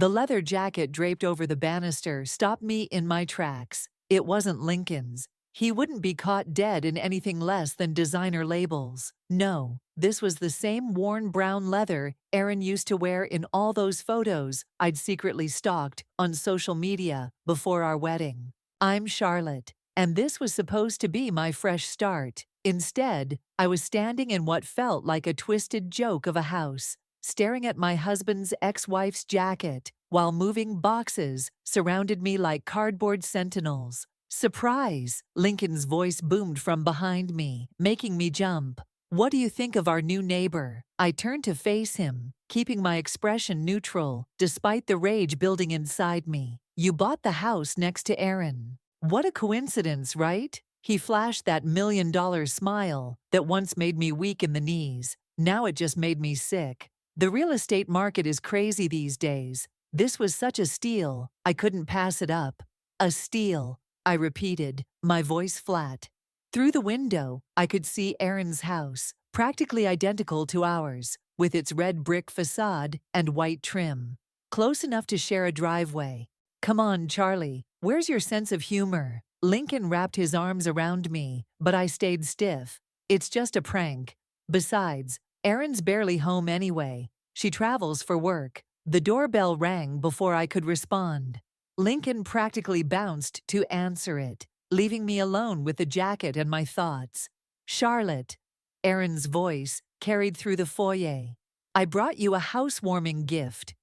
The leather jacket draped over the banister stopped me in my tracks. It wasn't Lincoln's. He wouldn't be caught dead in anything less than designer labels. No, this was the same worn brown leather Aaron used to wear in all those photos I'd secretly stalked on social media before our wedding. I'm Charlotte, and this was supposed to be my fresh start. Instead, I was standing in what felt like a twisted joke of a house, staring at my husband's ex-wife's jacket, while moving boxes surrounded me like cardboard sentinels. "Surprise!" Lincoln's voice boomed from behind me, making me jump. "What do you think of our new neighbor?" I turned to face him, keeping my expression neutral, despite the rage building inside me. "You bought the house next to Aaron. What a coincidence, right?" He flashed that $1 million smile that once made me weak in the knees. Now it just made me sick. The real estate market is crazy these days. This was such a steal, I couldn't pass it up. "A steal," I repeated, my voice flat. Through the window, I could see Aaron's house, practically identical to ours, with its red brick facade and white trim. Close enough to share a driveway. "Come on, Charlie, where's your sense of humor?" Lincoln wrapped his arms around me, but I stayed stiff. "It's just a prank. Besides, Erin's barely home anyway. She travels for work." The doorbell rang before I could respond. Lincoln practically bounced to answer it, leaving me alone with the jacket and my thoughts. "Charlotte," Erin's voice carried through the foyer. "I brought you a housewarming gift."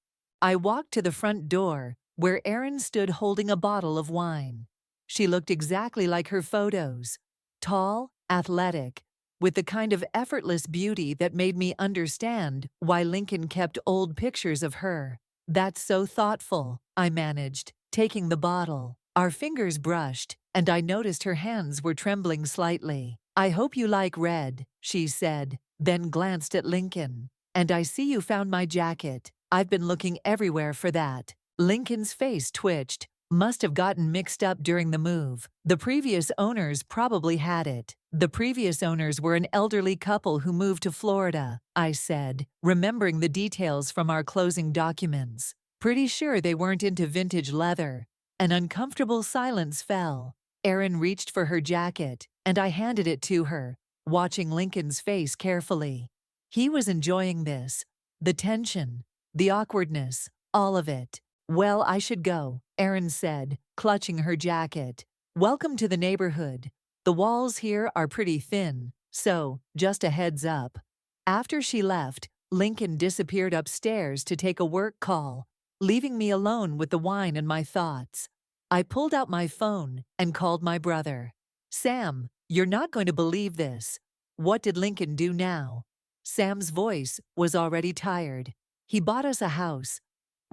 I walked to the front door, where Erin stood holding a bottle of wine. She looked exactly like her photos. Tall, athletic, with the kind of effortless beauty that made me understand why Lincoln kept old pictures of her. "That's so thoughtful," I managed, taking the bottle. Our fingers brushed, and I noticed her hands were trembling slightly. "I hope you like red," she said, then glanced at Lincoln. "And I see you found my jacket. I've been looking everywhere for that." Lincoln's face twitched. "Must have gotten mixed up during the move. The previous owners probably had it." "The previous owners were an elderly couple who moved to Florida," I said, remembering the details from our closing documents. "Pretty sure they weren't into vintage leather." An uncomfortable silence fell. Erin reached for her jacket, and I handed it to her, watching Lincoln's face carefully. He was enjoying this. The tension, the awkwardness, all of it. "Well, I should go," Erin said, clutching her jacket. "Welcome to the neighborhood. The walls here are pretty thin, so just a heads up." After she left, Lincoln disappeared upstairs to take a work call, leaving me alone with the wine and my thoughts. I pulled out my phone and called my brother. "Sam, you're not going to believe this. What did Lincoln do now?" Sam's voice was already tired. "He bought us a house,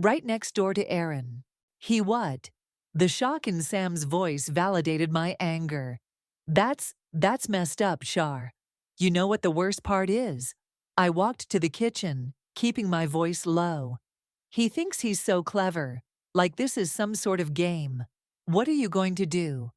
right next door to Erin." "He what?" The shock in Sam's voice validated my anger. That's messed up, Char. You know what the worst part is?" I walked to the kitchen, keeping my voice low. "He thinks he's so clever, like this is some sort of game. What are you going to do?"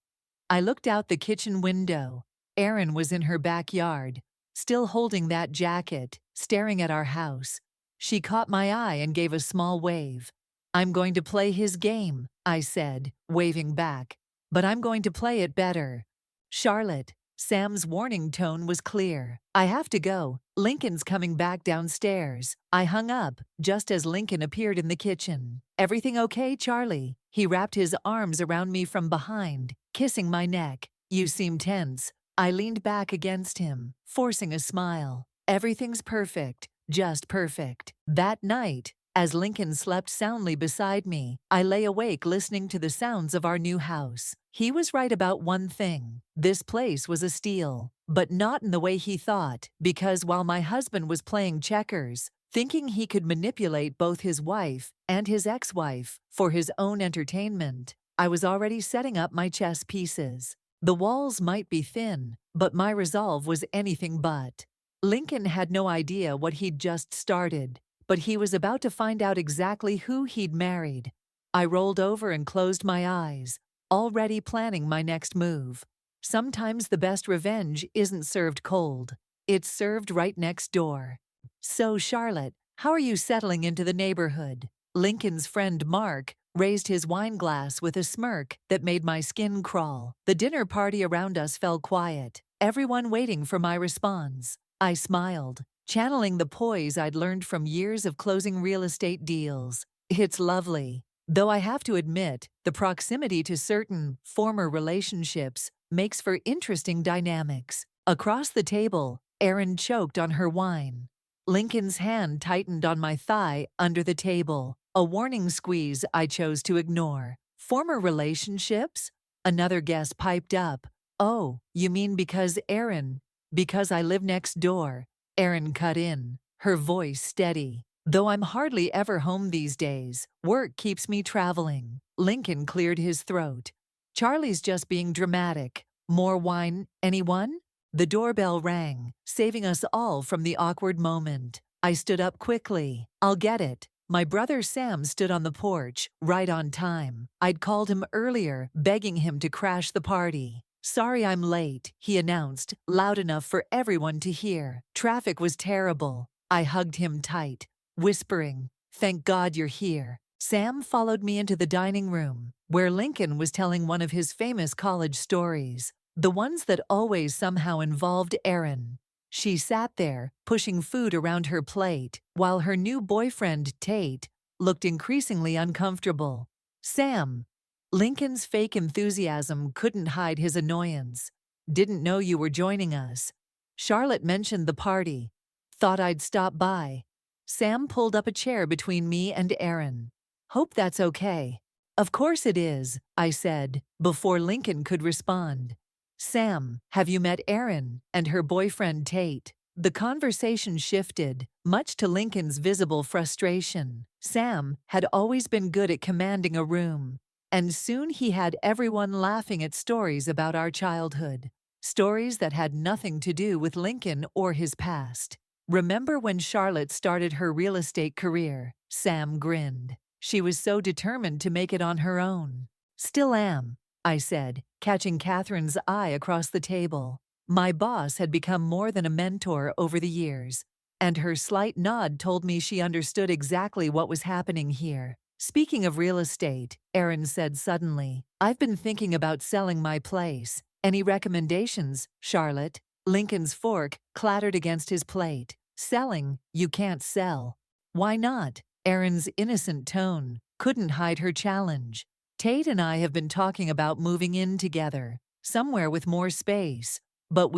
I looked out the kitchen window. Erin was in her backyard, still holding that jacket, staring at our house. She caught my eye and gave a small wave. "I'm going to play his game," I said, waving back. "But I'm going to play it better." "Charlotte," Sam's warning tone was clear. "I have to go. Lincoln's coming back downstairs." I hung up just as Lincoln appeared in the kitchen. "Everything okay, Charlie?" He wrapped his arms around me from behind, kissing my neck. "You seem tense." I leaned back against him, forcing a smile. "Everything's perfect, just perfect." That night, as Lincoln slept soundly beside me, I lay awake listening to the sounds of our new house. He was right about one thing. This place was a steal, but not in the way he thought, because while my husband was playing checkers, thinking he could manipulate both his wife and his ex-wife for his own entertainment, I was already setting up my chess pieces. The walls might be thin, but my resolve was anything but. Lincoln had no idea what he'd just started, but he was about to find out exactly who he'd married. I rolled over and closed my eyes, already planning my next move. Sometimes the best revenge isn't served cold. It's served right next door. "So, Charlotte, how are you settling into the neighborhood?" Lincoln's friend Mark raised his wine glass with a smirk that made my skin crawl. The dinner party around us fell quiet, everyone waiting for my response. I smiled, channeling the poise I'd learned from years of closing real estate deals. It's lovely. Though I have to admit, the proximity to certain former relationships makes for interesting dynamics. Across the table, Erin choked on her wine. Lincoln's hand tightened on my thigh under the table, a warning squeeze I chose to ignore. Former relationships? Another guest piped up. Oh, you mean because I live next door. Erin cut in, her voice steady. Though I'm hardly ever home these days, work keeps me traveling. Lincoln cleared his throat. Charlie's just being dramatic. More wine, anyone? The doorbell rang, saving us all from the awkward moment. I stood up quickly. I'll get it. My brother Sam stood on the porch, right on time. I'd called him earlier, begging him to crash the party. Sorry I'm late, he announced, loud enough for everyone to hear. Traffic was terrible. I hugged him tight, whispering, "Thank God you're here." Sam followed me into the dining room, where Lincoln was telling one of his famous college stories, the ones that always somehow involved Erin. She sat there, pushing food around her plate, while her new boyfriend, Tate, looked increasingly uncomfortable. Sam. Lincoln's fake enthusiasm couldn't hide his annoyance. Didn't know you were joining us. Charlotte mentioned the party. Thought I'd stop by. Sam pulled up a chair between me and Erin. Hope that's okay. Of course it is, I said, before Lincoln could respond. Sam, have you met Erin and her boyfriend Tate? The conversation shifted, much to Lincoln's visible frustration. Sam had always been good at commanding a room, and soon he had everyone laughing at stories about our childhood. Stories that had nothing to do with Lincoln or his past. Remember when Charlotte started her real estate career? Sam grinned. She was so determined to make it on her own. Still am, I said, catching Catherine's eye across the table. My boss had become more than a mentor over the years, and her slight nod told me she understood exactly what was happening here. Speaking of real estate, Erin said suddenly, I've been thinking about selling my place. Any recommendations, Charlotte? Lincoln's fork clattered against his plate. Selling, you can't sell. Why not? Erin's innocent tone couldn't hide her challenge. Tate and I have been talking about moving in together, somewhere with more space. But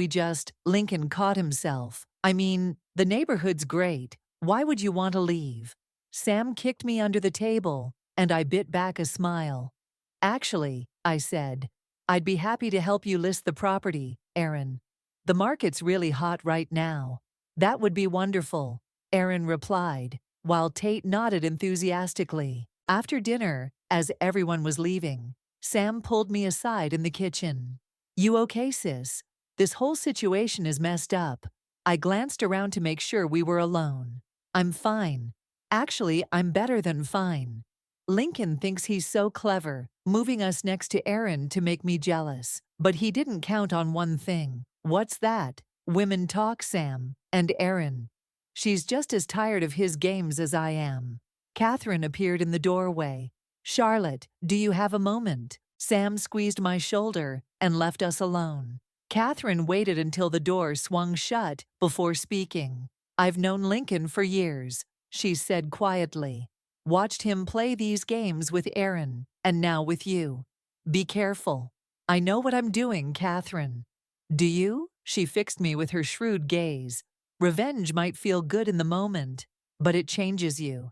Lincoln caught himself. I mean, the neighborhood's great. Why would you want to leave? Sam kicked me under the table, and I bit back a smile. Actually, I said, I'd be happy to help you list the property, Erin. The market's really hot right now. That would be wonderful, Erin replied, while Tate nodded enthusiastically. After dinner, as everyone was leaving, Sam pulled me aside in the kitchen. You okay, sis? This whole situation is messed up. I glanced around to make sure we were alone. I'm fine. Actually, I'm better than fine. Lincoln thinks he's so clever, moving us next to Erin to make me jealous. But he didn't count on one thing. What's that? Women talk, Sam. And Erin. She's just as tired of his games as I am. Catherine appeared in the doorway. Charlotte, do you have a moment? Sam squeezed my shoulder and left us alone. Catherine waited until the door swung shut before speaking. I've known Lincoln for years, she said quietly. Watched him play these games with Erin, and now with you. Be careful. I know what I'm doing, Catherine. Do you? She fixed me with her shrewd gaze. Revenge might feel good in the moment, but it changes you.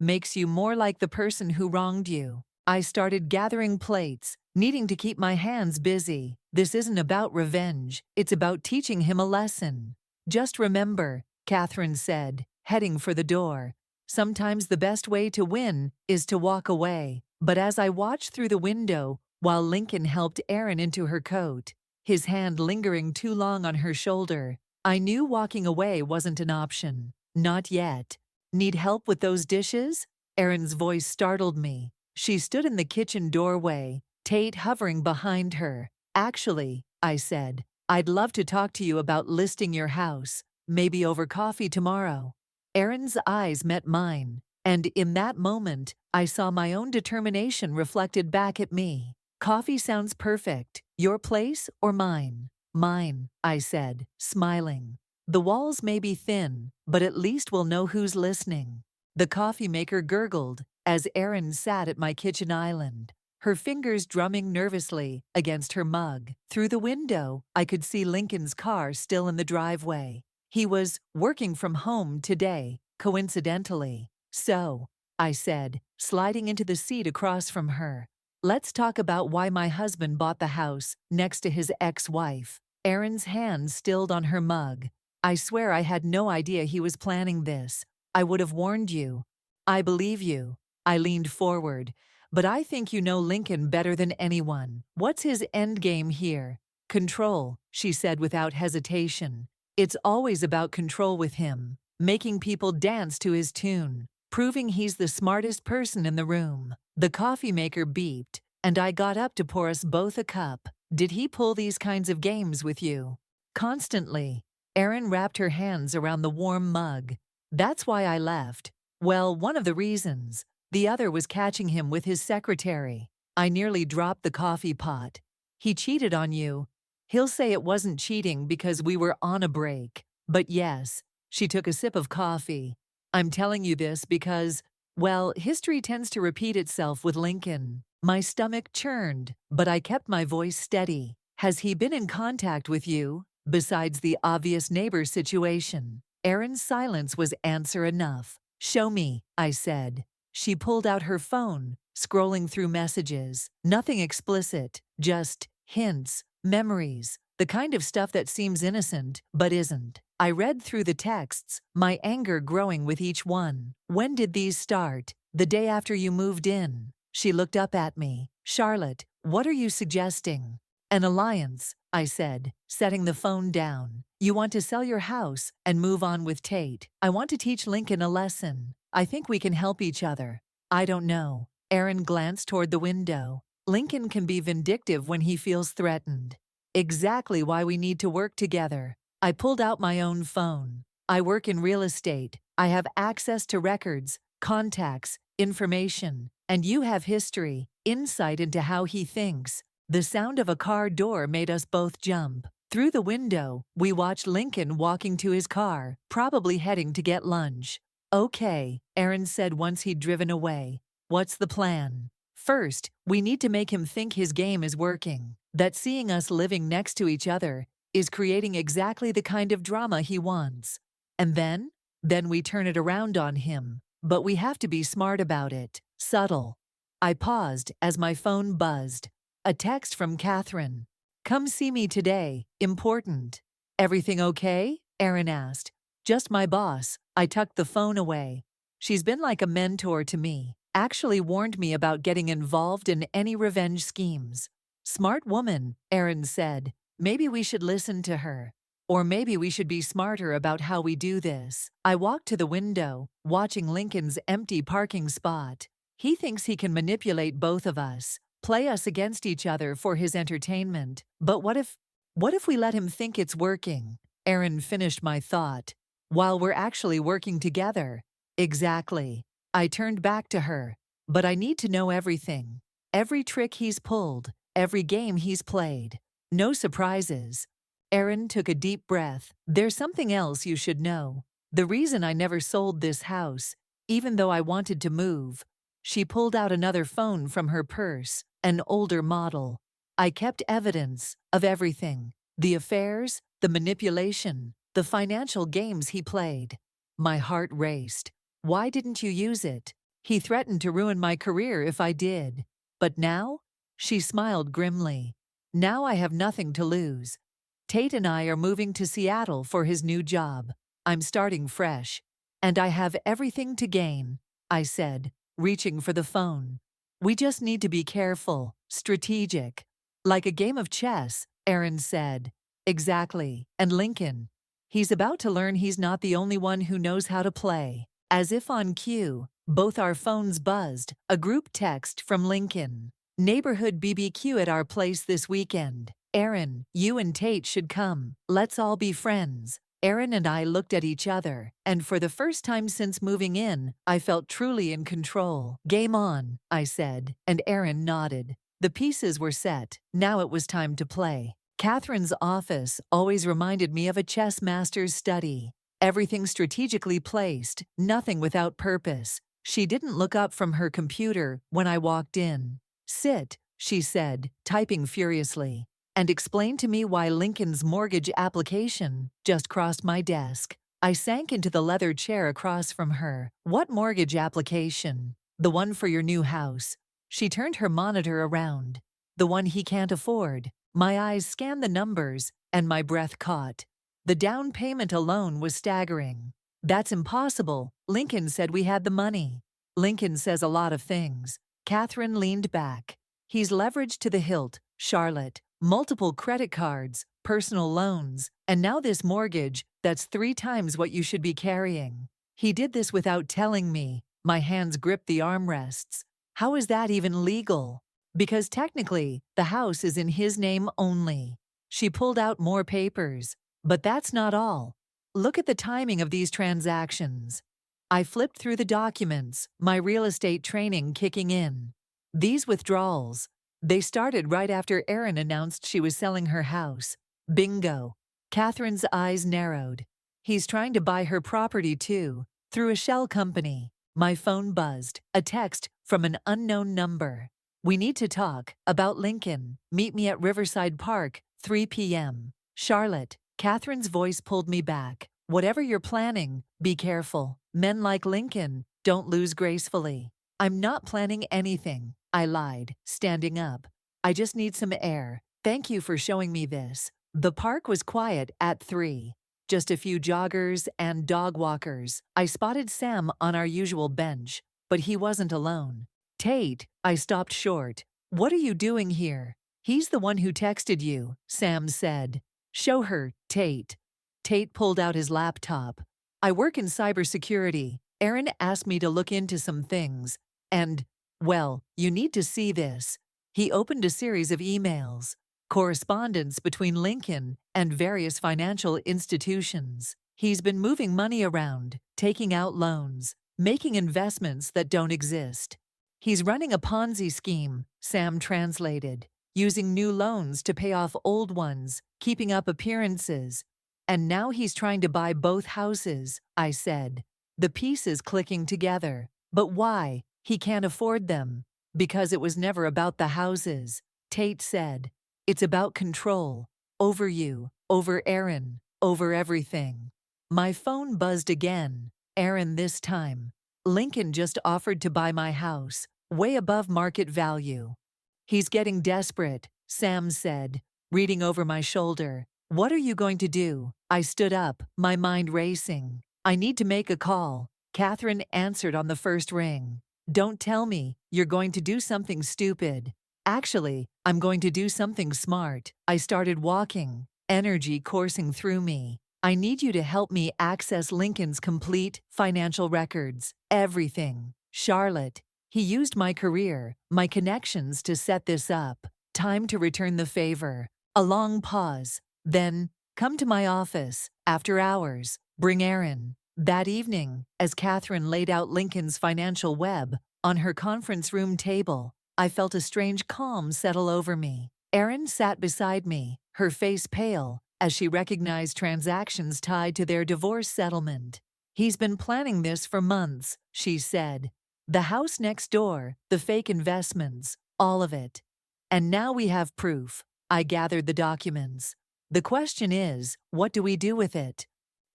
Makes you more like the person who wronged you. I started gathering plates, needing to keep my hands busy. This isn't about revenge, it's about teaching him a lesson. Just remember, Catherine said, heading for the door. Sometimes the best way to win is to walk away. But as I watched through the window, while Lincoln helped Erin into her coat, his hand lingering too long on her shoulder, I knew walking away wasn't an option. Not yet. Need help with those dishes? Erin's voice startled me. She stood in the kitchen doorway, Tate hovering behind her. Actually, I said, I'd love to talk to you about listing your house, maybe over coffee tomorrow. Erin's eyes met mine, And in that moment, I saw my own determination reflected back at me. Coffee sounds perfect. Your place or mine? Mine, I said, smiling. The walls may be thin, but at least we'll know who's listening. The coffee maker gurgled as Erin sat at my kitchen island, her fingers drumming nervously against her mug. Through the window, I could see Lincoln's car still in the driveway. He was working from home today, coincidentally. So, I said, sliding into the seat across from her, let's talk about why my husband bought the house next to his ex-wife. Erin's hand stilled on her mug. I swear I had no idea he was planning this. I would have warned you. I believe you. I leaned forward. But I think you know Lincoln better than anyone. What's his end game here? Control, she said without hesitation. It's always about control with him, making people dance to his tune, proving he's the smartest person in the room. The coffee maker beeped, and I got up to pour us both a cup. Did he pull these kinds of games with you? Constantly. Erin wrapped her hands around the warm mug. That's why I left. Well, one of the reasons. The other was catching him with his secretary. I nearly dropped the coffee pot. He cheated on you. He'll say it wasn't cheating because we were on a break. But yes, she took a sip of coffee. I'm telling you this because, well, history tends to repeat itself with Lincoln. My stomach churned, but I kept my voice steady. Has he been in contact with you, besides the obvious neighbor situation? Erin's silence was answer enough. Show me, I said. She pulled out her phone, scrolling through messages. Nothing explicit, just hints, memories, the kind of stuff that seems innocent, but isn't. I read through the texts, my anger growing with each one. When did these start? The day after you moved in. She looked up at me. Charlotte, what are you suggesting? An alliance, I said, setting the phone down. You want to sell your house and move on with Tate. I want to teach Lincoln a lesson. I think we can help each other. I don't know. Erin glanced toward the window. Lincoln can be vindictive when he feels threatened. Exactly why we need to work together. I pulled out my own phone. I work in real estate. I have access to records, contacts, information, and you have history, insight into how he thinks. The sound of a car door made us both jump. Through the window, we watched Lincoln walking to his car, probably heading to get lunch. Okay, Erin said once he'd driven away. What's the plan? First, we need to make him think his game is working, that seeing us living next to each other is creating exactly the kind of drama he wants. And then we turn it around on him. But we have to be smart about it, subtle. I paused as my phone buzzed. A text from Catherine. Come see me today, important. Everything okay? Erin asked. Just my boss. I tucked the phone away. She's been like a mentor to me, actually warned me about getting involved in any revenge schemes. Smart woman, Erin said. Maybe we should listen to her. Or maybe we should be smarter about how we do this. I walked to the window, watching Lincoln's empty parking spot. He thinks he can manipulate both of us, play us against each other for his entertainment. But what if we let him think it's working? Erin finished my thought. While we're actually working together. Exactly. I turned back to her. But I need to know everything. Every trick he's pulled, every game he's played. No surprises. Erin took a deep breath. There's something else you should know. The reason I never sold this house, even though I wanted to move. She pulled out another phone from her purse, an older model. I kept evidence of everything. The affairs, the manipulation, the financial games he played. My heart raced. Why didn't you use it? He threatened to ruin my career if I did. But now? She smiled grimly. Now I have nothing to lose. Tate and I are moving to Seattle for his new job. I'm starting fresh. And I have everything to gain, I said, reaching for the phone. We just need to be careful, strategic. Like a game of chess, Erin said. Exactly. And Lincoln. He's about to learn he's not the only one who knows how to play. As if on cue, both our phones buzzed, a group text from Lincoln. Neighborhood BBQ at our place this weekend. Erin, you and Tate should come. Let's all be friends. Aaron and I looked at each other, and for the first time since moving in, I felt truly in control. "Game on," I said, and Aaron nodded. The pieces were set. Now it was time to play. Catherine's office always reminded me of a chess master's study. Everything strategically placed, nothing without purpose. She didn't look up from her computer when I walked in. "Sit," she said, typing furiously, "and explain to me why Lincoln's mortgage application just crossed my desk." I sank into the leather chair across from her. "What mortgage application?" "The one for your new house." She turned her monitor around. "The one he can't afford." My eyes scanned the numbers, and my breath caught. The down payment alone was staggering. "That's impossible. Lincoln said we had the money." "Lincoln says a lot of things." Catherine leaned back. "He's leveraged to the hilt, Charlotte. Multiple credit cards, personal loans, and now this mortgage that's 3 times what you should be carrying. He did this without telling me." My hands gripped the armrests. "How is that even legal?" "Because technically, the house is in his name only." She pulled out more papers. "But that's not all. Look at the timing of these transactions." I flipped through the documents, my real estate training kicking in. "These withdrawals, they started right after Erin announced she was selling her house." Bingo. Catherine's eyes narrowed. "He's trying to buy her property too, through a shell company." My phone buzzed, a text from an unknown number. "We need to talk about Lincoln. Meet me at Riverside Park, 3 p.m. Charlotte." Catherine's voice pulled me back. "Whatever you're planning, be careful. Men like Lincoln don't lose gracefully." "I'm not planning anything," I lied, standing up. "I just need some air. Thank you for showing me this." The park was quiet at 3. Just a few joggers and dog walkers. I spotted Sam on our usual bench, but he wasn't alone. "Tate," I stopped short. "What are you doing here?" "He's the one who texted you," Sam said. "Show her, Tate." Tate pulled out his laptop. "I work in cybersecurity. Aaron asked me to look into some things. And, well, you need to see this." He opened a series of emails. Correspondence between Lincoln and various financial institutions. He's been moving money around, taking out loans, making investments that don't exist. He's running a Ponzi scheme, Sam translated, using new loans to pay off old ones, keeping up appearances. "And now he's trying to buy both houses," I said, the pieces clicking together. "But why? He can't afford them." "Because it was never about the houses," Tate said. "It's about control. Over you, over Aaron, over everything." My phone buzzed again. Aaron this time. "Lincoln just offered to buy my house, way above market value." "He's getting desperate," Sam said, reading over my shoulder. "What are you going to do?" I stood up, my mind racing. "I need to make a call." Catherine answered on the first ring. "Don't tell me you're going to do something stupid." "Actually, I'm going to do something smart." I started walking, energy coursing through me. "I need you to help me access Lincoln's complete financial records. Everything. Charlotte. He used my career, my connections to set this up. Time to return the favor." A long pause. Then, "Come to my office, after hours. Bring Aaron." That evening, as Catherine laid out Lincoln's financial web on her conference room table, I felt a strange calm settle over me. Erin sat beside me, her face pale, as she recognized transactions tied to their divorce settlement. "He's been planning this for months," she said. "The house next door, the fake investments, all of it. And now we have proof." I gathered the documents. "The question is, what do we do with it?"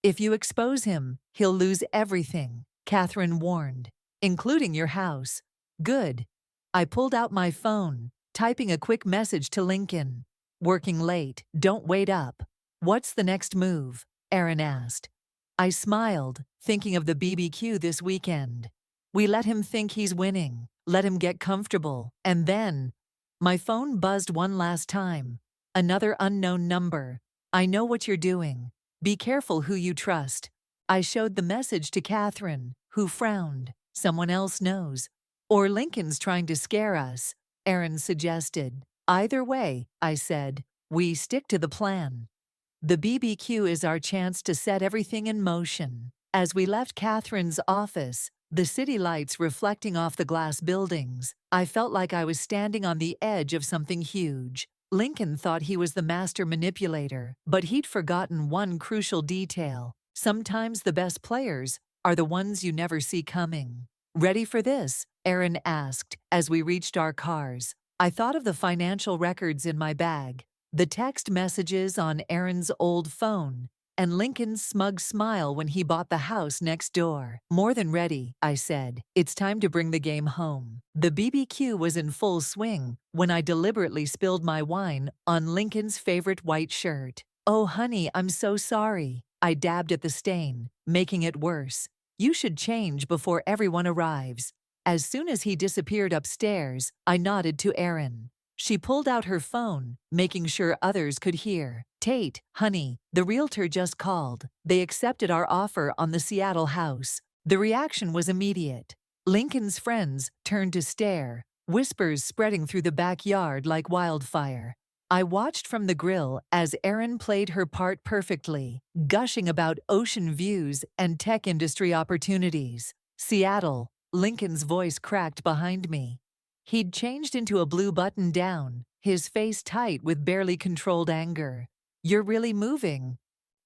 "If you expose him, he'll lose everything," Catherine warned, "including your house." "Good." I pulled out my phone, typing a quick message to Lincoln. "Working late, don't wait up." "What's the next move?" Aaron asked. I smiled, thinking of the BBQ this weekend. "We let him think he's winning, let him get comfortable, and then—" My phone buzzed one last time. Another unknown number. "I know what you're doing. Be careful who you trust." I showed the message to Catherine, who frowned. "Someone else knows. Or Lincoln's trying to scare us," Aaron suggested. "Either way," I said, "we stick to the plan." The BBQ is our chance to set everything in motion. As we left Catherine's office, the city lights reflecting off the glass buildings, I felt like I was standing on the edge of something huge. Lincoln thought he was the master manipulator, but he'd forgotten one crucial detail. Sometimes the best players are the ones you never see coming. "Ready for this?" Aaron asked as we reached our cars. I thought of the financial records in my bag, the text messages on Aaron's old phone, and Lincoln's smug smile when he bought the house next door. "More than ready," I said. "It's time to bring the game home." The BBQ was in full swing when I deliberately spilled my wine on Lincoln's favorite white shirt. "Oh, honey, I'm so sorry." I dabbed at the stain, making it worse. "You should change before everyone arrives." As soon as he disappeared upstairs, I nodded to Erin. She pulled out her phone, making sure others could hear. "Tate, honey, the realtor just called. They accepted our offer on the Seattle house." The reaction was immediate. Lincoln's friends turned to stare, whispers spreading through the backyard like wildfire. I watched from the grill as Erin played her part perfectly, gushing about ocean views and tech industry opportunities. "Seattle," Lincoln's voice cracked behind me. He'd changed into a blue button-down, his face tight with barely controlled anger. "You're really moving."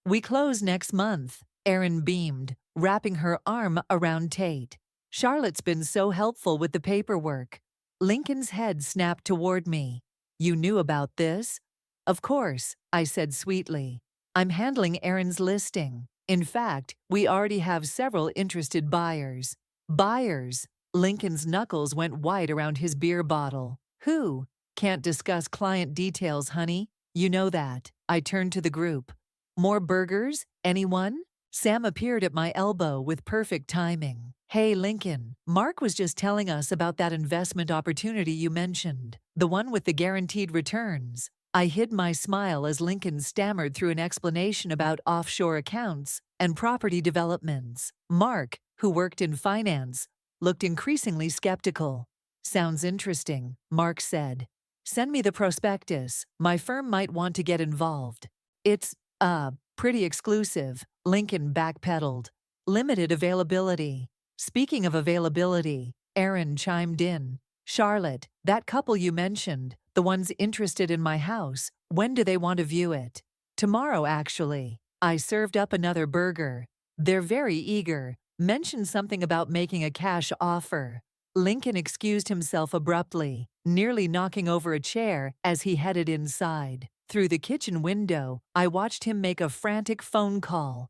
"We close next month," Erin beamed, wrapping her arm around Tate. "Charlotte's been so helpful with the paperwork." Lincoln's head snapped toward me. "You knew about this?" "Of course," I said sweetly. "I'm handling Erin's listing. In fact, we already have several interested buyers." "Buyers?" Lincoln's knuckles went white around his beer bottle. "Who?" "Can't discuss client details, honey. You know that." I turned to the group. "More burgers? Anyone?" Sam appeared at my elbow with perfect timing. "Hey, Lincoln, Mark was just telling us about that investment opportunity you mentioned, the one with the guaranteed returns." I hid my smile as Lincoln stammered through an explanation about offshore accounts and property developments. Mark, who worked in finance, looked increasingly skeptical. "Sounds interesting," Mark said. "Send me the prospectus. My firm might want to get involved." "It's, pretty exclusive," Lincoln backpedaled. "Limited availability." Speaking of availability, Erin chimed in. "Charlotte, that couple you mentioned, the ones interested in my house, when do they want to view it?" "Tomorrow, actually." I served up another burger. "They're very eager. Mentioned something about making a cash offer." Lincoln excused himself abruptly, nearly knocking over a chair as he headed inside. Through the kitchen window, I watched him make a frantic phone call.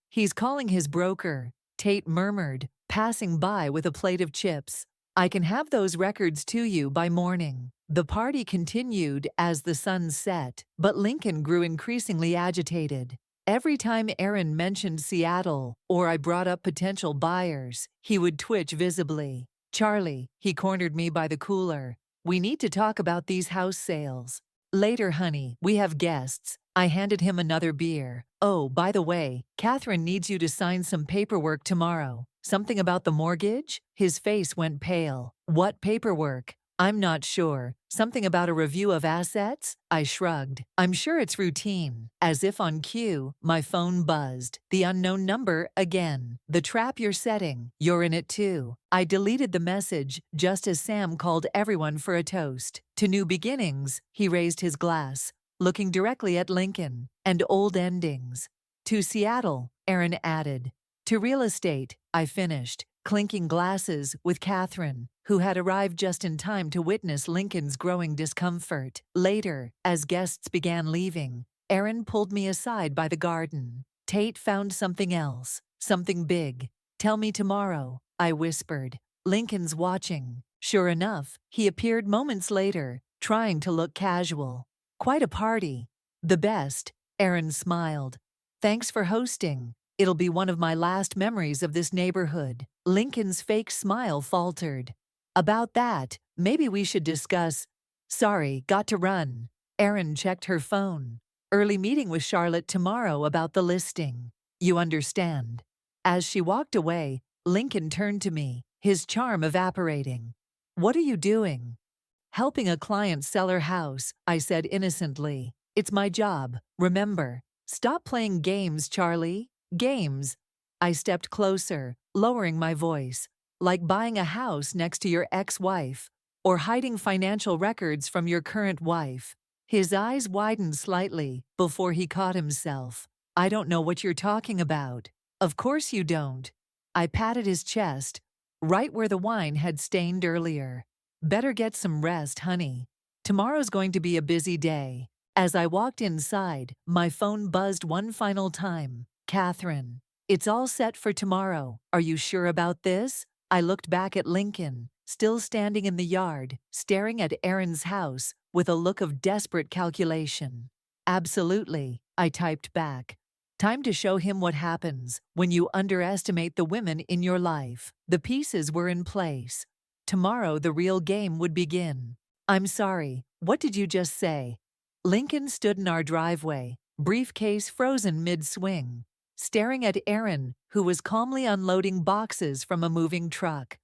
"He's calling his broker," Tate murmured, passing by with a plate of chips. "I can have those records to you by morning." The party continued as the sun set, but Lincoln grew increasingly agitated. Every time Erin mentioned Seattle or I brought up potential buyers, he would twitch visibly. "Charlie," he cornered me by the cooler. "We need to talk about these house sales." "Later, honey, we have guests." I handed him another beer. "Oh, by the way, Catherine needs you to sign some paperwork tomorrow." "Something about the mortgage?" His face went pale. "What paperwork?" "I'm not sure. Something about a review of assets?" I shrugged. "I'm sure it's routine." As if on cue, my phone buzzed. The unknown number again. "The trap you're setting. You're in it too." I deleted the message just as Sam called everyone for a toast. "To new beginnings," he raised his glass, looking directly at Lincoln, "and old endings." "To Seattle," Erin added. "To real estate," I finished, clinking glasses with Catherine, who had arrived just in time to witness Lincoln's growing discomfort. Later, as guests began leaving, Erin pulled me aside by the garden. "Tate found something else, something big. Tell me tomorrow," I whispered. "Lincoln's watching." Sure enough, he appeared moments later, trying to look casual. "Quite a party." "The best," Erin smiled. "Thanks for hosting. It'll be one of my last memories of this neighborhood." Lincoln's fake smile faltered. "About that, maybe we should discuss—" "Sorry, got to run." Erin checked her phone. "Early meeting with Charlotte tomorrow about the listing. You understand." As she walked away, Lincoln turned to me, his charm evaporating. "What are you doing?" "Helping a client sell her house," I said innocently. "It's my job, remember." Stop playing games, Charlie. Games. I stepped closer, lowering my voice. Like buying a house next to your ex-wife, or hiding financial records from your current wife. His eyes widened slightly before he caught himself. I don't know what you're talking about. Of course you don't. I patted his chest, right where the wine had stained earlier. Better get some rest, honey. Tomorrow's going to be a busy day. As I walked inside, my phone buzzed one final time. Catherine, it's all set for tomorrow. Are you sure about this? I looked back at Lincoln, still standing in the yard, staring at Aaron's house with a look of desperate calculation. Absolutely, I typed back. Time to show him what happens when you underestimate the women in your life. The pieces were in place. Tomorrow the real game would begin. I'm sorry, what did you just say? Lincoln stood in our driveway, briefcase frozen mid-swing, staring at Aaron, who was calmly unloading boxes from a moving truck.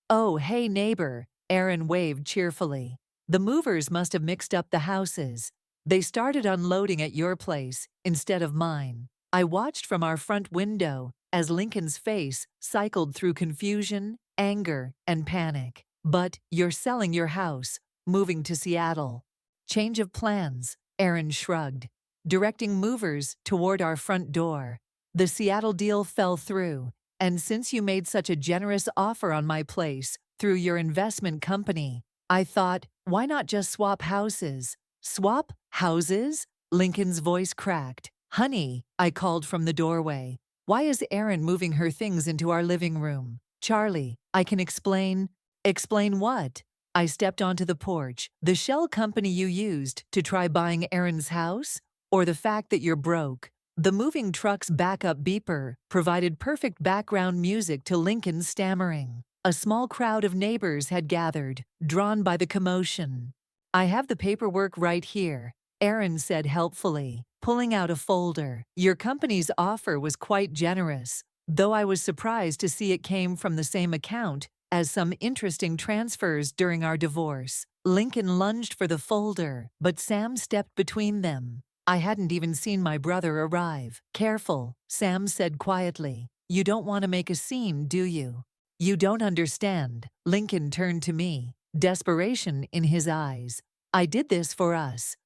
Oh, hey neighbor, Aaron waved cheerfully. The movers must have mixed up the houses. They started unloading at your place instead of mine. I watched from our front window as Lincoln's face cycled through confusion, anger, and panic. But you're selling your house, moving to Seattle. Change of plans, Aaron shrugged, directing movers toward our front door. The Seattle deal fell through, and since you made such a generous offer on my place through your investment company, I thought, why not just swap houses? Swap houses? Lincoln's voice cracked. Honey, I called from the doorway. Why is Aaron moving her things into our living room? Charlie, I can explain. Explain what? I stepped onto the porch. The shell company you used to try buying Aaron's house? Or the fact that you're broke? The moving truck's backup beeper provided perfect background music to Lincoln's stammering. A small crowd of neighbors had gathered, drawn by the commotion. I have the paperwork right here, Aaron said helpfully, pulling out a folder. Your company's offer was quite generous, though I was surprised to see it came from the same account as some interesting transfers during our divorce. Lincoln lunged for the folder, but Sam stepped between them. I hadn't even seen my brother arrive. Careful, Sam said quietly. You don't want to make a scene, do you? You don't understand. Lincoln turned to me, desperation in his eyes. I did this for us.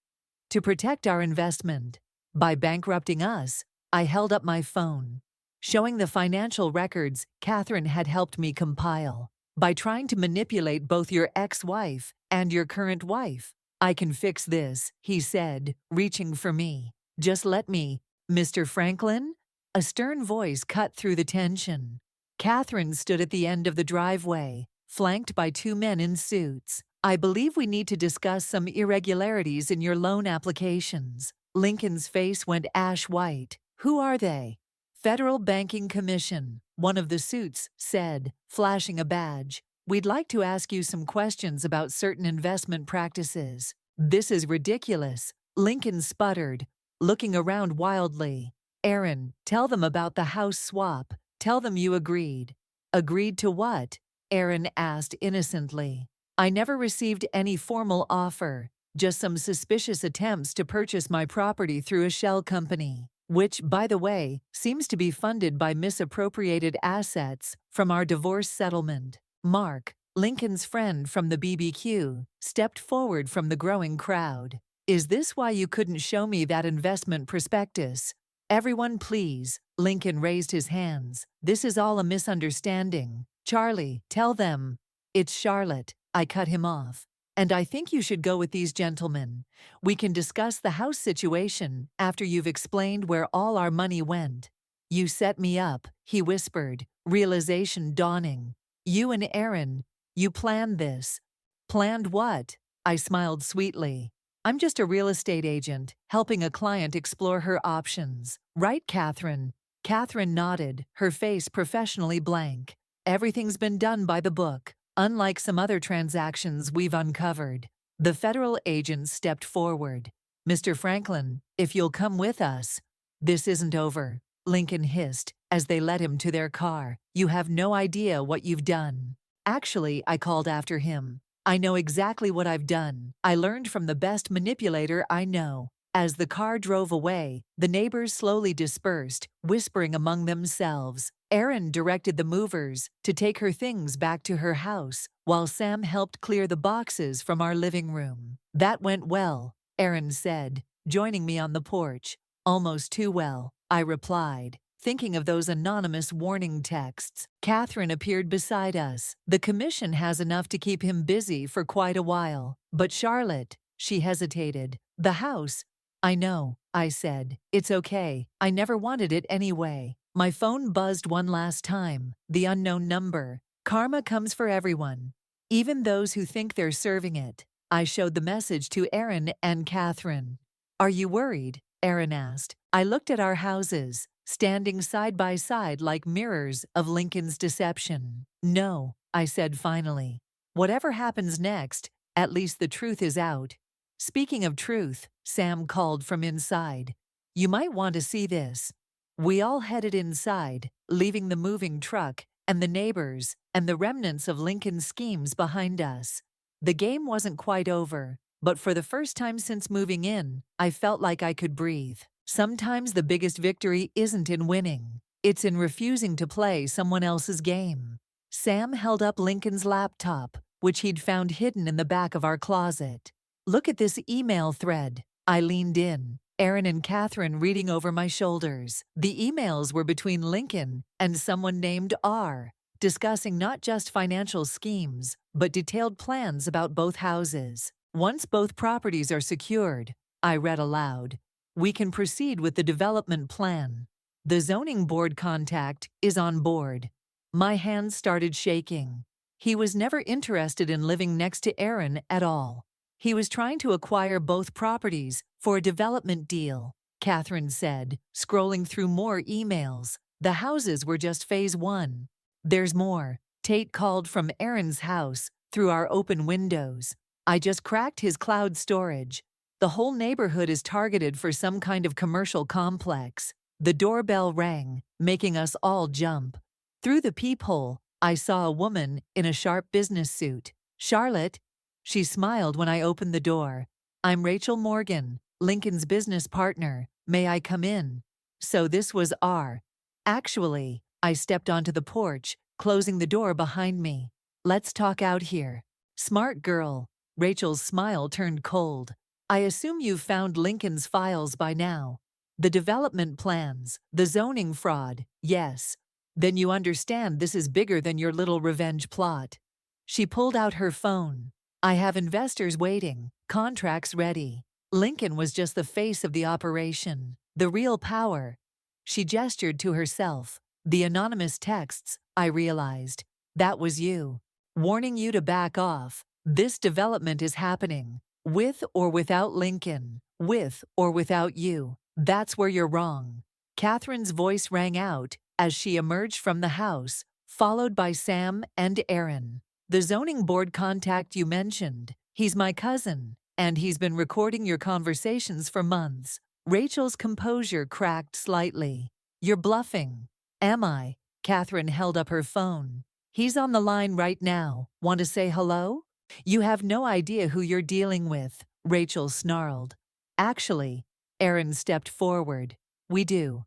To protect our investment. By bankrupting us, I held up my phone, showing the financial records Catherine had helped me compile. By trying to manipulate both your ex-wife and your current wife. I can fix this, he said, reaching for me. Just let me. Mr. Franklin? A stern voice cut through the tension. Catherine stood at the end of the driveway, flanked by two men in suits. I believe we need to discuss some irregularities in your loan applications. Lincoln's face went ash white. Who are they? Federal Banking Commission, one of the suits said, flashing a badge. We'd like to ask you some questions about certain investment practices. This is ridiculous, Lincoln sputtered, looking around wildly. Aaron, tell them about the house swap. Tell them you agreed. Agreed to what? Aaron asked innocently. I never received any formal offer, just some suspicious attempts to purchase my property through a shell company, which, by the way, seems to be funded by misappropriated assets from our divorce settlement. Mark, Lincoln's friend from the BBQ, stepped forward from the growing crowd. Is this why you couldn't show me that investment prospectus? Everyone please, Lincoln raised his hands. This is all a misunderstanding. Charlie, tell them. It's Charlotte, I cut him off. And I think you should go with these gentlemen. We can discuss the house situation after you've explained where all our money went. You set me up, he whispered, realization dawning. You and Aaron, you planned this. Planned what? I smiled sweetly. I'm just a real estate agent, helping a client explore her options. Right, Catherine? Catherine nodded, her face professionally blank. Everything's been done by the book, unlike some other transactions we've uncovered. The federal agent stepped forward. Mr. Franklin, if you'll come with us. This isn't over, Lincoln hissed, as they led him to their car. You have no idea what you've done. Actually, I called after him. I know exactly what I've done. I learned from the best manipulator I know. As the car drove away, the neighbors slowly dispersed, whispering among themselves. Erin directed the movers to take her things back to her house, while Sam helped clear the boxes from our living room. "That went well," Erin said, joining me on the porch. "Almost too well," I replied, thinking of those anonymous warning texts. Catherine appeared beside us. "The commission has enough to keep him busy for quite a while. But Charlotte," she hesitated, "the house—" "I know," I said. "It's okay. I never wanted it anyway." My phone buzzed one last time. The unknown number. Karma comes for everyone, even those who think they're serving it. I showed the message to Erin and Catherine. "Are you worried?" Erin asked. I looked at our houses, standing side by side like mirrors of Lincoln's deception. "No," I said finally. "Whatever happens next, at least the truth is out." "Speaking of truth," Sam called from inside, "you might want to see this." We all headed inside, leaving the moving truck and the neighbors and the remnants of Lincoln's schemes behind us. The game wasn't quite over, but for the first time since moving in, I felt like I could breathe. Sometimes the biggest victory isn't in winning, it's in refusing to play someone else's game. Sam held up Lincoln's laptop, which he'd found hidden in the back of our closet. "Look at this email thread." I leaned in, Erin and Catherine reading over my shoulders. The emails were between Lincoln and someone named R, discussing not just financial schemes, but detailed plans about both houses. "Once both properties are secured," I read aloud, "we can proceed with the development plan. The zoning board contact is on board." My hands started shaking. He was never interested in living next to Erin at all. He was trying to acquire both properties for a development deal, Catherine said, scrolling through more emails. The houses were just phase 1. "There's more," Tate called from Erin's house through our open windows. "I just cracked his cloud storage. The whole neighborhood is targeted for some kind of commercial complex." The doorbell rang, making us all jump. Through the peephole, I saw a woman in a sharp business suit. "Charlotte." She smiled when I opened the door. "I'm Rachel Morgan, Lincoln's business partner. May I come in?" So this was R. Actually, I stepped onto the porch, closing the door behind me. "Let's talk out here." "Smart girl." Rachel's smile turned cold. "I assume you've found Lincoln's files by now. The development plans, the zoning fraud, yes. Then you understand this is bigger than your little revenge plot." She pulled out her phone. "I have investors waiting, contracts ready." Lincoln was just the face of the operation, the real power. She gestured to herself. "The anonymous texts," I realized. "That was you. Warning you to back off. This development is happening. With or without Lincoln. With or without you. That's where you're wrong." Catherine's voice rang out as she emerged from the house, followed by Sam and Erin. "The zoning board contact you mentioned, he's my cousin, and he's been recording your conversations for months." Rachel's composure cracked slightly. "You're bluffing." "Am I?" Catherine held up her phone. "He's on the line right now. Want to say hello?" "You have no idea who you're dealing with," Rachel snarled. "Actually," Erin stepped forward, "we do.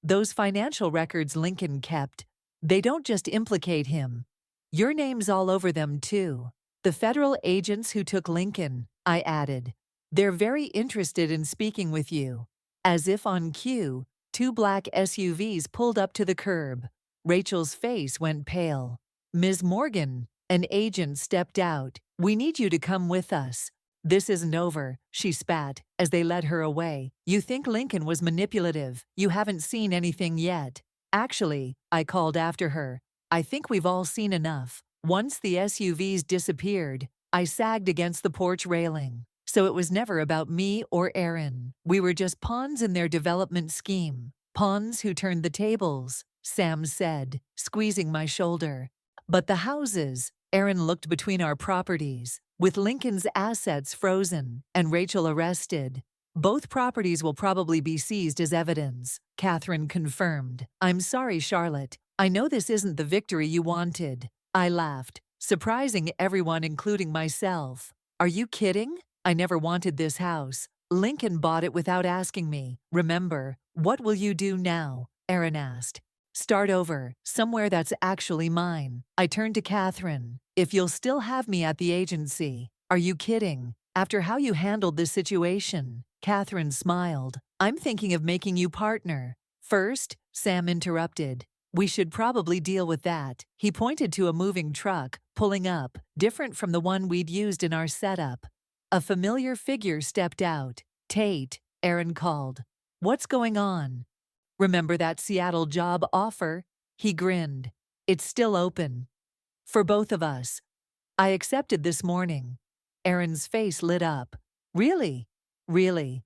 Those financial records Lincoln kept, they don't just implicate him. Your name's all over them too. The federal agents who took Lincoln," I added. "They're very interested in speaking with you." As if on cue, 2 black SUVs pulled up to the curb. Rachel's face went pale. "Ms. Morgan," an agent stepped out. "We need you to come with us." "This isn't over," she spat as they led her away. "You think Lincoln was manipulative. You haven't seen anything yet." "Actually," I called after her, "I think we've all seen enough." Once the SUVs disappeared, I sagged against the porch railing. So it was never about me or Erin. We were just pawns in their development scheme. "Pawns who turned the tables," Sam said, squeezing my shoulder. "But the houses," Erin looked between our properties. "With Lincoln's assets frozen and Rachel arrested, both properties will probably be seized as evidence," Catherine confirmed. "I'm sorry, Charlotte. I know this isn't the victory you wanted." I laughed, surprising everyone including myself. "Are you kidding? I never wanted this house. Lincoln bought it without asking me. Remember, what will you do now? Aaron asked. Start over, somewhere that's actually mine. I turned to Catherine. If you'll still have me at the agency. Are you kidding? After how you handled this situation. Catherine smiled. I'm thinking of making you partner. First, Sam interrupted. We should probably deal with that. He pointed to a moving truck, pulling up, different from the one we'd used in our setup. A familiar figure stepped out. Tate, Aaron called. What's going on? Remember that Seattle job offer? He grinned. It's still open. For both of us. I accepted this morning. Aaron's face lit up. Really? Really?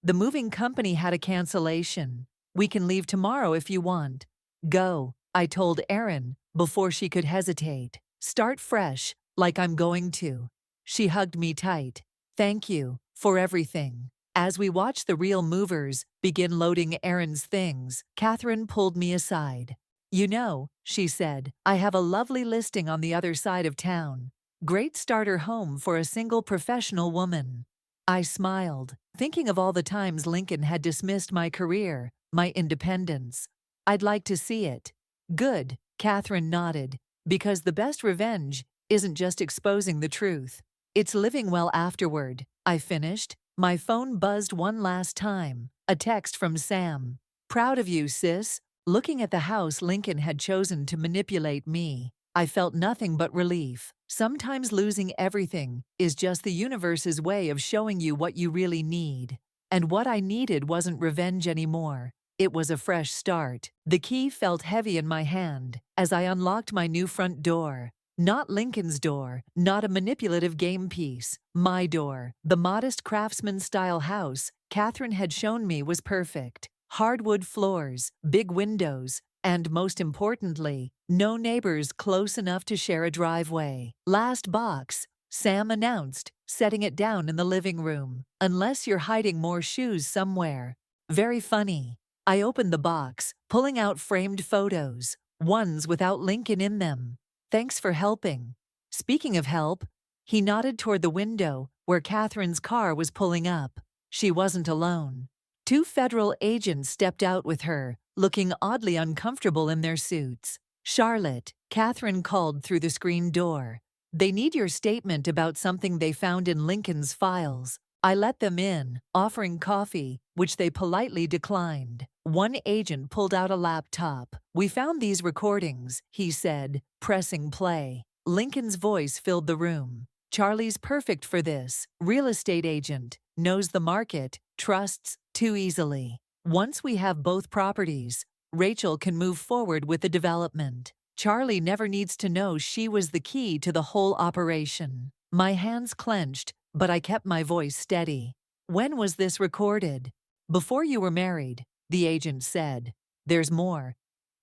The moving company had a cancellation. We can leave tomorrow if you want. Go, I told Aaron, before she could hesitate. Start fresh, like I'm going to. She hugged me tight. Thank you, for everything. As we watched the real movers begin loading Aaron's things, Catherine pulled me aside. You know, she said, I have a lovely listing on the other side of town. Great starter home for a single professional woman. I smiled, thinking of all the times Lincoln had dismissed my career, my independence. I'd like to see it. Good, Catherine nodded, because the best revenge isn't just exposing the truth. It's living well afterward. I finished. My phone buzzed one last time. A text from Sam. Proud of you, sis. Looking at the house Lincoln had chosen to manipulate me, I felt nothing but relief. Sometimes losing everything is just the universe's way of showing you what you really need. And what I needed wasn't revenge anymore. It was a fresh start. The key felt heavy in my hand as I unlocked my new front door. Not Lincoln's door, not a manipulative game piece. My door. The modest craftsman-style house Catherine had shown me was perfect. Hardwood floors, big windows, and most importantly, no neighbors close enough to share a driveway. Last box, Sam announced, setting it down in the living room. Unless you're hiding more shoes somewhere. Very funny. I opened the box, pulling out framed photos, ones without Lincoln in them. Thanks for helping. Speaking of help, he nodded toward the window where Catherine's car was pulling up. She wasn't alone. 2 federal agents stepped out with her, looking oddly uncomfortable in their suits. Charlotte, Catherine called through the screen door. They need your statement about something they found in Lincoln's files. I let them in, offering coffee, which they politely declined. One agent pulled out a laptop. We found these recordings, he said, pressing play. Lincoln's voice filled the room. Charlie's perfect for this. Real estate agent, knows the market, trusts too easily. Once we have both properties, Rachel can move forward with the development. Charlie never needs to know she was the key to the whole operation. My hands clenched, but I kept my voice steady. When was this recorded? Before you were married, the agent said. There's more.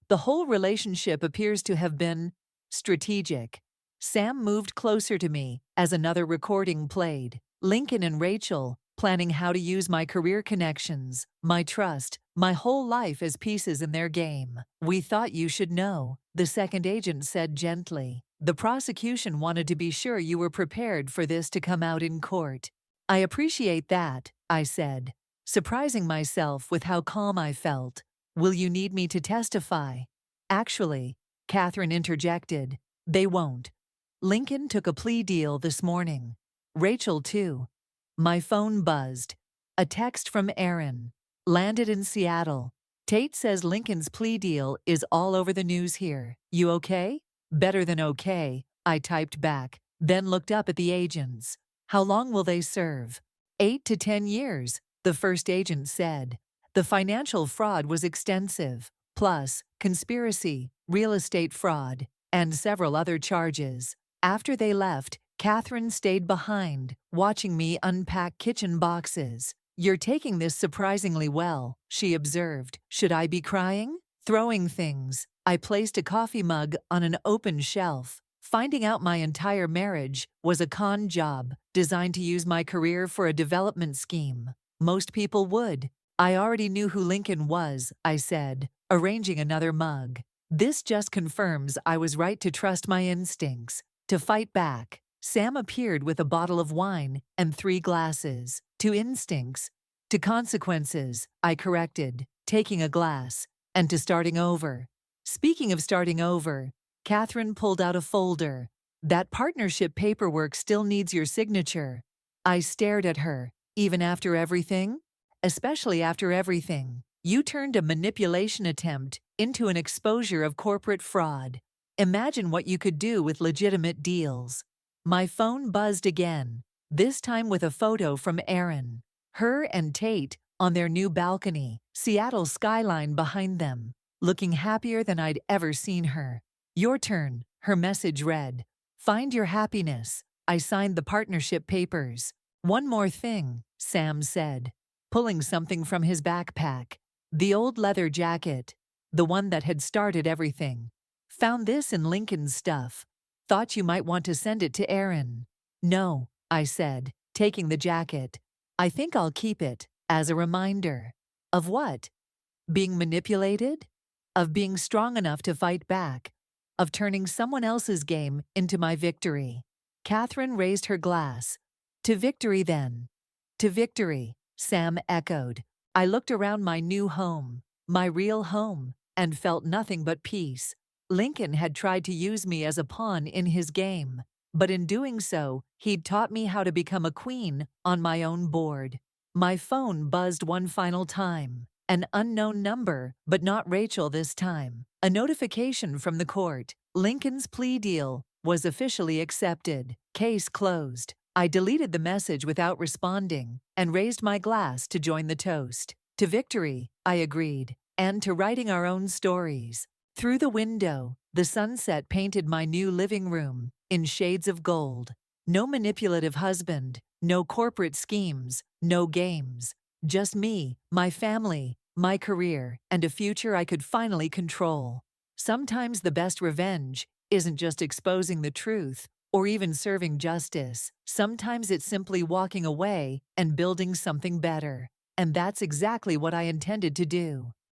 The whole relationship appears to have been strategic. Sam moved closer to me as another recording played. Lincoln and Rachel, planning how to use my career connections, my trust, my whole life as pieces in their game. We thought you should know, the second agent said gently. The prosecution wanted to be sure you were prepared for this to come out in court. I appreciate that, I said, surprising myself with how calm I felt. Will you need me to testify? Actually, Catherine interjected, they won't. Lincoln took a plea deal this morning. Rachel too. My phone buzzed. A text from Aaron. Landed in Seattle. Tate says Lincoln's plea deal is all over the news here. You okay? Better than okay, I typed back, then looked up at the agents. How long will they serve? 8 to 10 years, the first agent said. The financial fraud was extensive, plus conspiracy, real estate fraud, and several other charges. After they left, Catherine stayed behind, watching me unpack kitchen boxes. You're taking this surprisingly well, she observed. Should I be crying? Throwing things. I placed a coffee mug on an open shelf. Finding out my entire marriage was a con job designed to use my career for a development scheme. Most people would. I already knew who Lincoln was, I said, arranging another mug. This just confirms I was right to trust my instincts, to fight back. Sam appeared with a bottle of wine and 3 glasses. To instincts. To consequences, I corrected, taking a glass. And to starting over. Speaking of starting over, Catherine pulled out a folder. That partnership paperwork still needs your signature. I stared at her. Even after everything? Especially after everything. You turned a manipulation attempt into an exposure of corporate fraud. Imagine what you could do with legitimate deals. My phone buzzed again, this time with a photo from Erin. Her and Tate on their new balcony, Seattle skyline behind them, looking happier than I'd ever seen her. Your turn, her message read. Find your happiness. I signed the partnership papers. One more thing, Sam said, pulling something from his backpack. The old leather jacket, the one that had started everything. Found this in Lincoln's stuff. Thought you might want to send it to Erin. No, I said, taking the jacket. I think I'll keep it, as a reminder. Of what? Being manipulated? Of being strong enough to fight back? Of turning someone else's game into my victory? Catherine raised her glass. To victory then. To victory, Sam echoed. I looked around my new home, my real home, and felt nothing but peace. Lincoln had tried to use me as a pawn in his game, but in doing so, he'd taught me how to become a queen on my own board. My phone buzzed one final time. An unknown number, but not Rachel this time. A notification from the court. Lincoln's plea deal was officially accepted. Case closed. I deleted the message without responding and raised my glass to join the toast. To victory, I agreed, and to writing our own stories. Through the window, the sunset painted my new living room in shades of gold. No manipulative husband, no corporate schemes, no games. Just me, my family, my career, and a future I could finally control. Sometimes the best revenge isn't just exposing the truth or even serving justice. Sometimes it's simply walking away and building something better. And that's exactly what I intended to do.